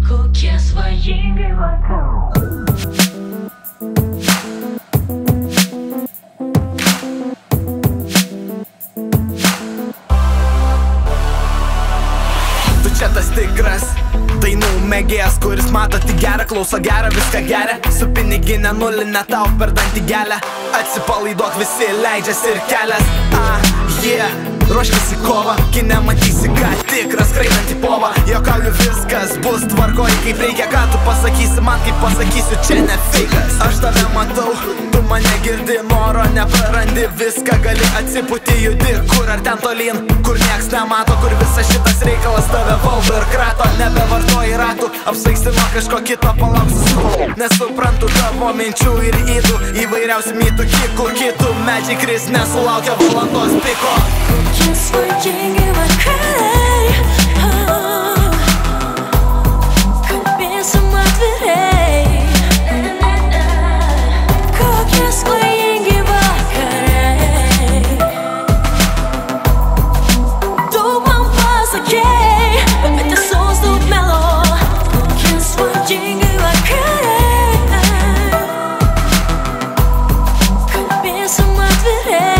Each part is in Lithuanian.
Kokie svajingi vakarai. Tu čia tas tikras dainų mėgėjas, kuris mato tik gerą, klauso gerą, viską geria. Su piniginė nulinė tau per dantį gelia. Atsipalaiduok, visi leidžiasi ir kelias. Ruoškis į kovą, kai nematysi ką tikras skraidantį povą. Jokauju, viskas bus tvarkoj, kaip reikia. Ką tu pasakysi man, kaip pasakysiu, čia ne feikas. Aš tave matau, tu mane girdi, noro neprarandi. Viską gali atsipūti, judi kur ar ten tolyn, kur nieks nemato, kur visas šitas reikalas tave valdo ir krato. Nebevartoji ratų, apsvaigsti nuo kažko kito, palauk susipau. Nesuprantu tavo minčių ir ydų, įvairiausių mitų, kikų, kitų medžiai kris, nesulaukia valandos piko. Kokie svajingi vakarai, kalbėsim atvirai. Kokie svajingi vakarai, daug man pasakei, bet tiesos daug melo. Kokie svajingi vakarai, kalbėsim atvirai.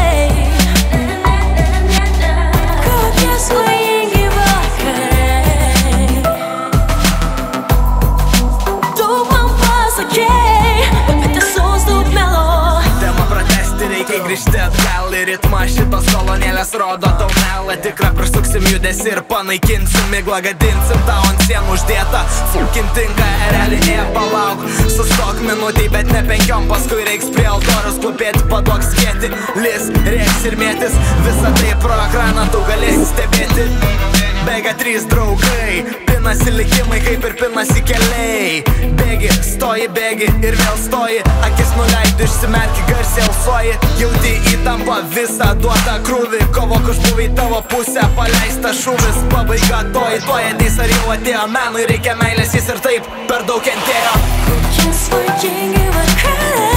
Grįžti atgal į ritmą, šitos kolonėlės rodo tau melą tikrą. Prasuksim judesi ir panaikinsim miglą, gadinsim tau ant sienų uždėtą. Fucking tinka, realiai palauk, sustok minutį, bet ne 5, paskui reiks prie altorius klupėti, paduok skėti, lis, reiks ir mėtis. Visą tai pro ekraną tu galėsi stebėti. Bėga 3 draugai, pinasi likimai kaip ir pinasi keliai. Bėgi, stoji, bėgi ir vėl stoji, akis nuleidi, išsimerki, garsiai alsuoji. Jauti įtampą visą duotą krūvį, kovok už buvį tavo pusę, paleista šūvis. Pabaiga toji, ateis ar jau atėjo, menui reikia meilės, jis ir taip per daug kentėjo. Kokie svajingi vakarai.